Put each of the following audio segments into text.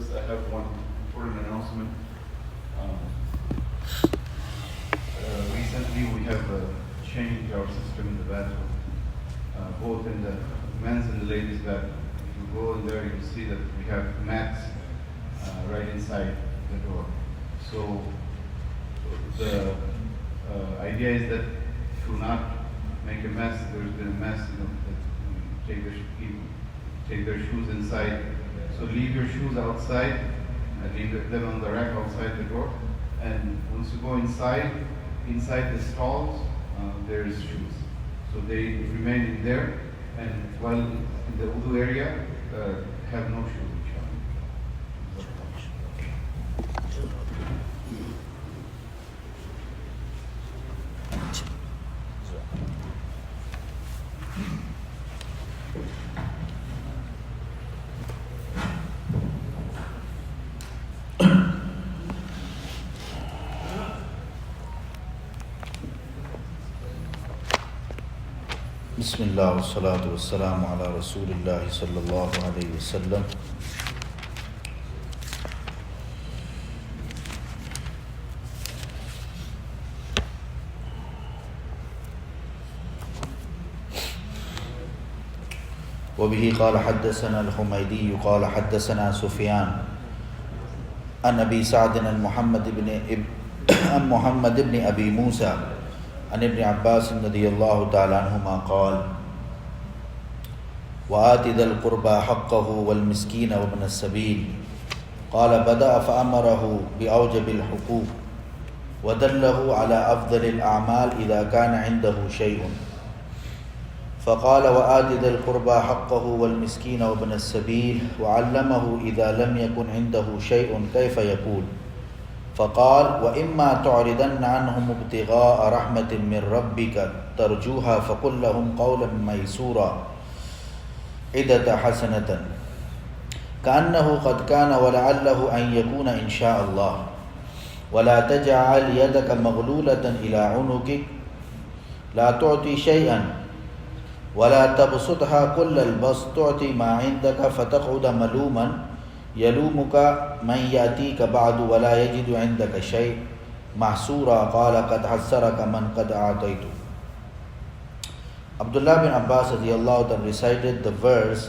First, I have one important announcement. Recently, we have changed our system in the bathroom, both in the men's and the ladies' bathroom. If you go in there, you'll see that we have mats right inside the door. So the idea is that to not make a mess. There's been a mess, that people take their shoes inside. So leave your shoes outside, leave them on the rack outside the door. And once you go inside the stalls, there's shoes. So they remain in there, and while in the wudu area, have no shoes. Bismillah wa salatu wa salamu ala Rasulillah sallallahu alayhi wa sallam. وبه قال حدثنا الحميدي قال حدثنا سفيان عن أبي سعد عن محمد بن أبي موسى عن ابن عباس رضي الله تعالى عنهما قال وآت ذا القربى حقه والمسكين وابن السبيل قال بدأ فأمره بأوجب الحقوق ودله على أفضل الأعمال إذا كان عنده شيء فقال وآت ذا القربى حقه والمسكين وابن السبيل وعلمه إذا لم يكن عنده شيء كيف يقول فقال وإما تعرضن عنهم ابتغاء رحمة من ربك ترجوها فقل لهم قولا ميسورا عدة حسنة كأنه قد كان ولعله أن يكون إن شاء الله ولا تجعل يدك مغلولة إلى عنقك لا تعطي شيئا ولا تبسطها كل البسط تعطي ما عندك فتقعد ملوما يلومك من يأتيك بعد ولا يجد عندك شيء محسورا قال قد حسرك من قد أعطيته. Abdullah bin Abbas radiallahu ta'ala recited the verse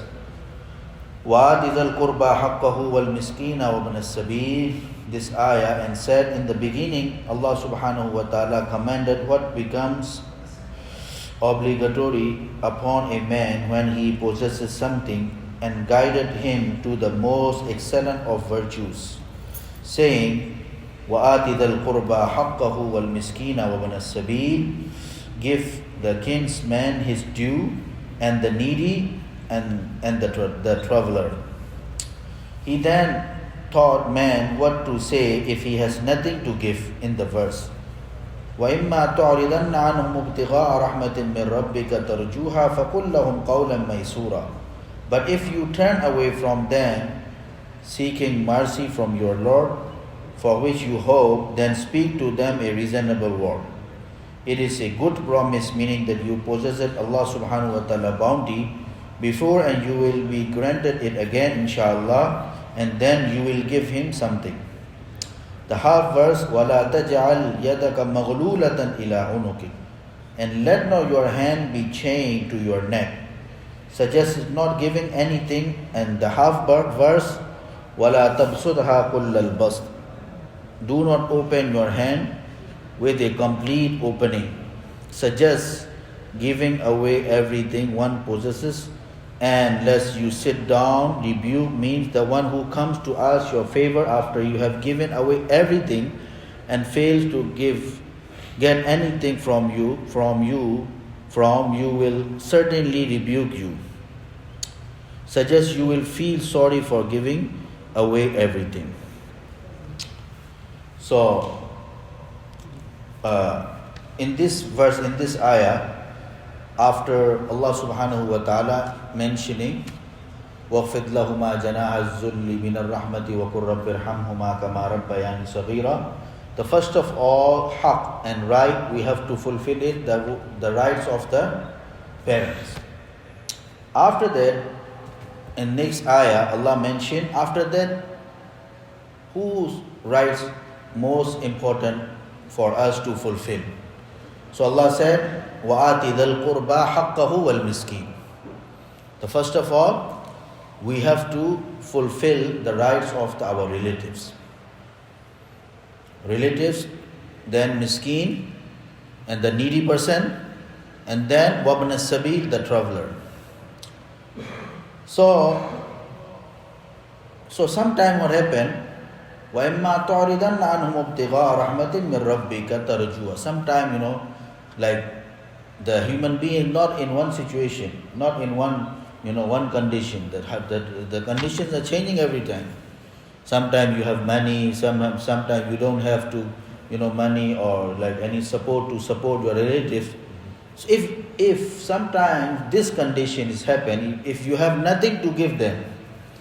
وَآتِ ذَا الْقُرْبَى حَقَّهُ وَالْمِسْكِينَ وَابْنَ السَّبِيلِ, this ayah, and said in the beginning Allah subhanahu wa ta'ala commanded what becomes obligatory upon a man when he possesses something and guided him to the most excellent of virtues, saying, وَآتِ ذَا الْقُرْبَى حَقَّهُ وَالْمِسْكِينَ وَابْنَ السَّبِيلِ, give the kinsman his due, and the needy and the traveler. He then taught man what to say if he has nothing to give in the verse. وَإِمَّا تُعْرِضَنَّ عَنْهُمْ ابْتِغَاءَ رَحْمَةٍ مِّن رَبِّكَ تَرْجُوهَا فَقُلْ لَهُمْ قَوْلًا مَيْسُورًا. But if you turn away from them, seeking mercy from your Lord, for which you hope, then speak to them a reasonable word. It is a good promise, meaning that you possess Allah subhanahu wa ta'ala bounty before, and you will be granted it again, inshallah, and then you will give him something. The half verse, وَلَا تَجْعَلْ يَدَكَ مَغْلُولَةً إِلَىٰ عُنُقِكَ, and let not your hand be chained to your neck, suggests not giving anything. And the half verse, وَلَا تَبْسُطْهَا كُلَّ الْبَسْطِ, do not open your hand with a complete opening, suggests giving away everything one possesses. And lest you sit down, rebuke means the one who comes to ask your favor after you have given away everything and fails to get anything from you will certainly rebuke you. Suggests you will feel sorry for giving away everything. So, in this verse, in this ayah, after Allah subhanahu wa ta'ala mentioning وَخْفِضْ لَهُمَا جَنَاحَ الذُّلِّ مِنَ الرَّحْمَةِ وَقُلْ رَبِّ ارْحَمْهُمَا كَمَا رَبَّيَانِي صَغِيرًا. The first of all, haqq and right, we have to fulfill it, the rights of the parents. After that, in next ayah, Allah mentioned, after that, whose rights most important for us to fulfill. So Allah said, وَآتِ ذَا الْقُرْبَى حَقَّهُ وَالْمِسْكِينَ. The first of all, we have to fulfill the rights of our relatives. Relatives, then miskin, and the needy person, and then wabn as-sabil, the traveler. So sometime what happened, وَإِمَّا تُعْرِضَنَّ عَنْهُمُ ابْتِغَاءَ رَحْمَةٍ مِّن رَبِّكَ تَرْجُوهَا. Sometime, like the human being not in one situation, not in one condition. The conditions are changing every time. Sometimes you have money, sometimes you don't have to, money or like any support to support your relatives. So if sometimes this condition is happening, if you have nothing to give them,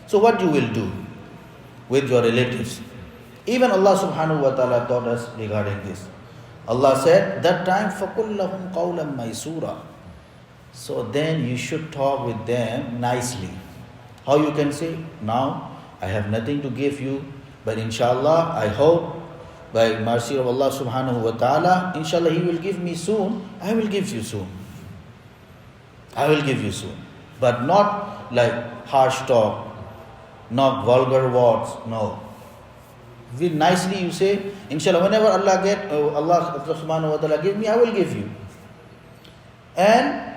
so what you will do with your relatives? Even Allah subhanahu wa ta'ala taught us regarding this. Allah said, that time فَقُلْ لَهُمْ قَوْلًا مَيْسُورًا. So then you should talk with them nicely. How you can say, now I have nothing to give you, but inshallah I hope by mercy of Allah subhanahu wa ta'ala, inshallah He will give me soon, I will give you soon. I will give you soon. But not like harsh talk, not vulgar words, no. With nicely you say, inshallah, whenever Allah subhanahu wa ta'ala give me, I will give you. And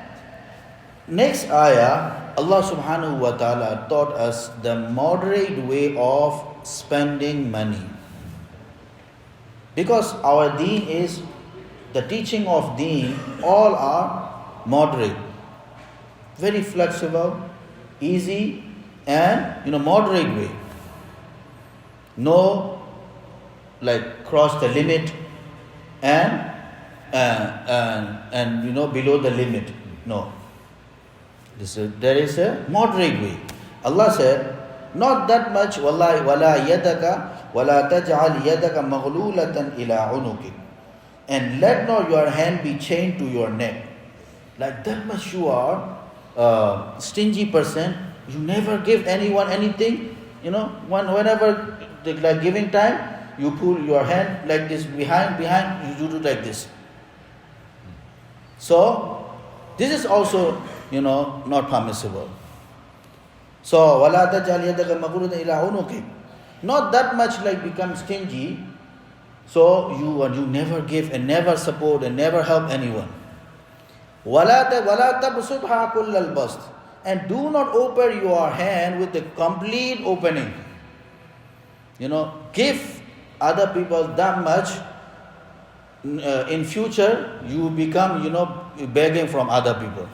next ayah, Allah subhanahu wa ta'ala taught us the moderate way of spending money. Because our deen is, the teaching of deen, all are moderate. Very flexible, easy, and moderate way. No like cross the limit and below the limit. No. There is a moderate way. Allah said, not that much, wallahi wala yadaka wala taj'al yadaka maghlulatan ila unuki. And let not your hand be chained to your neck. Like that much you are a stingy person, you never give anyone anything, whenever like giving time, you pull your hand like this behind, you do like this. So, this is also, not permissible. So, وَلَا تَجْعَلْ يَدَكَ مَغْلُولَةً إِلَىٰ عُنُقِكَ. Not that much like become stingy, so you never give and never support and never help anyone. وَلَا تَبْسُطْهَا كُلَّ الْبَسْطِ. And do not open your hand with the complete opening. Give other people that much, in future you become, begging from other people.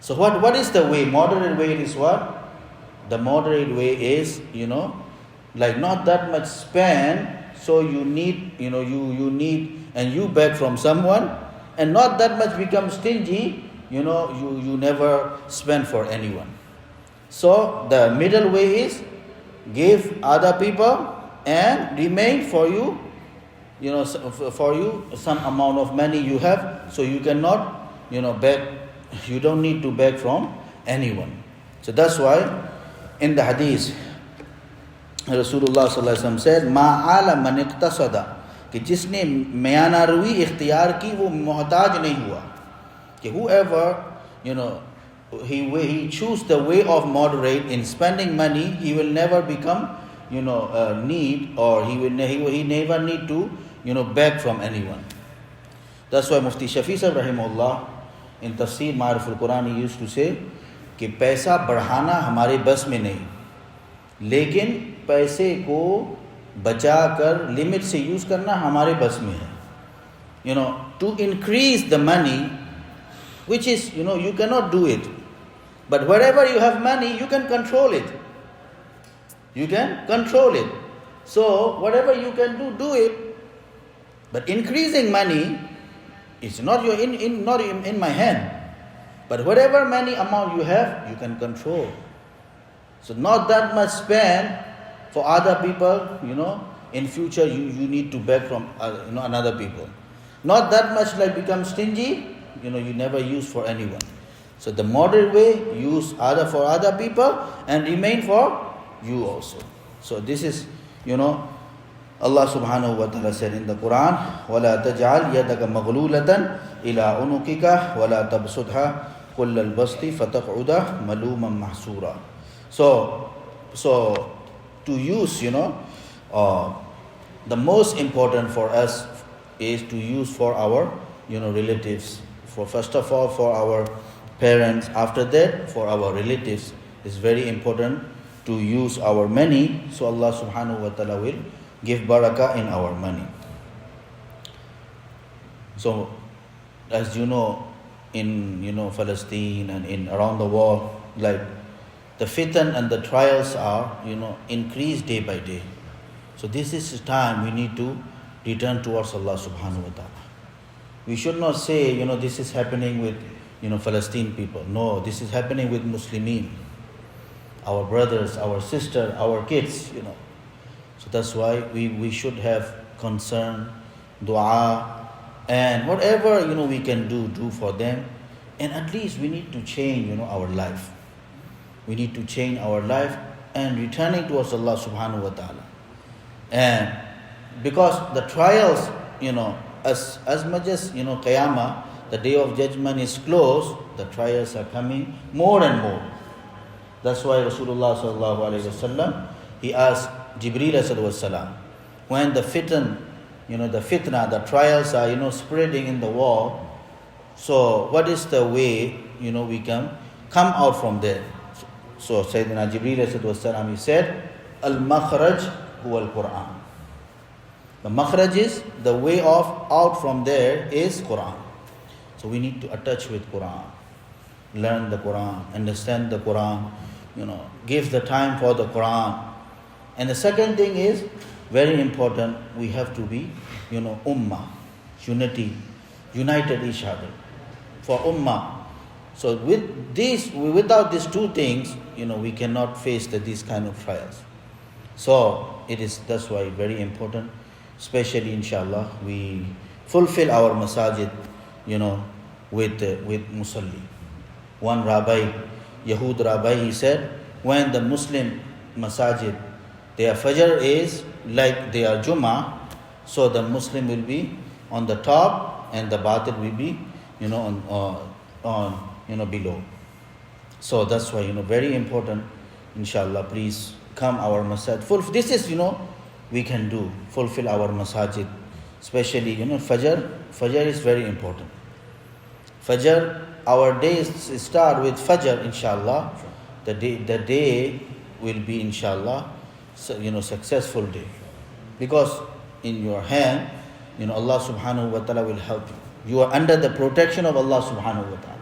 So what is the way? Moderate way is what? The moderate way is, like not that much spend, so you need, you need and you beg from someone, and not that much become stingy, you never spend for anyone. So the middle way is give other people and remain for you, for you some amount of money you have, so you cannot, beg. You don't need to beg from anyone. So that's why in the hadith, Rasulullah sallallahu alaihi wasallam said, "Ma'ala man iqtasada." कि जिसने मयाना रुई इख्तियार की वो मोहताज नहीं हुआ. कि whoever, he choose the way of moderate in spending money, he will never become, need, or he never need to, beg from anyone. That's why Mufti Shafi Sahab rahimahullah in Tafsir Ma'ariful Quran he used to say कि पैसा बढ़ाना हमारे बस में नहीं, लेकिन पैसे को बचाकर लिमिट से यूज करना हमारे बस में है. To increase the money, which is, you cannot do it, but wherever you have money you can control it. You can control it. So whatever you can do it. But increasing money is not in my hand. But whatever money amount you have, you can control. So not that much spend for other people, in future you need to beg from another people. Not that much like become stingy, you never use for anyone. So the moderate way, use for other people and remain for you also. So this is you know, Allah subhanahu wa ta'ala said in the Quran, وَلَا تَجْعَلْ يَدَكَ مَغْلُولَةً إِلَىٰ أُنُقِكَ وَلَا تَبْسُطْهَا كُلَّ الْبَسْطِ فَتَقْعُدَ مَلُومًا مَحْسُورًا. So to use, the most important for us is to use for our, relatives. For first of all, for our parents. After that, for our relatives. It's very important to use our money, so Allah subhanahu wa ta'ala will give barakah in our money. So, as you know, in Palestine and in around the world, like the fitan and the trials are increased day by day. So this is the time we need to return towards Allah subhanahu wa ta'ala. We should not say, this is happening with Palestine people. No, this is happening with Muslimin, our brothers, our sisters, our kids. So that's why we should have concern, dua, and whatever we can do for them. And at least we need to change our life. We need to change our life and returning towards Allah subhanahu wa ta'ala. And because the trials, as much as Qiyamah, the day of judgment is close, the trials are coming more and more. That's why Rasulullah sallallahu alaihi wasallam, he asked Jibreel alayhi salam, when the fitan, the fitna, the trials are spreading in the world, so what is the way we can come out from there? So Sayyidina Jibreel alayhi salam, he said, al-makhraj huwa al-Quran. The makhraj is, the way of out from there is Quran. So we need to attach with Quran, learn the Quran, understand the Quran, give the time for the Quran. And the second thing is, very important, we have to be, ummah, unity, united each other for ummah. So without these two things, we cannot face these kind of trials. So that's why very important, especially inshallah, we fulfill our masajid, with musalli. One rabbi, Yahud rabbi, he said, when the Muslim masajid, their fajr is like their Jummah, so the Muslim will be on the top and the batil will be, on below. So that's why, very important, inshallah, please come our masajid. This is, we can do, fulfill our masajid. Especially, Fajr. Fajr is very important. Fajr, our days start with Fajr, inshallah. The day will be, inshallah, successful day. Because in your hand, Allah subhanahu wa ta'ala will help you. You are under the protection of Allah subhanahu wa ta'ala.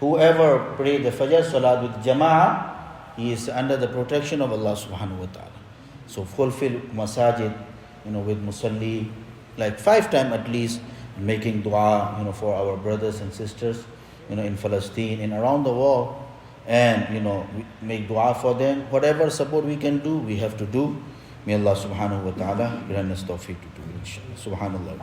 Whoever pray the Fajr Salat with Jama'ah, he is under the protection of Allah subhanahu wa ta'ala. So fulfill masajid, with musalli, like 5 times at least, making dua, for our brothers and sisters, in Palestine and around the world. And, we make dua for them. Whatever support we can do, we have to do. May Allah subhanahu wa ta'ala grant us tawfiq to do it. Subhanallah.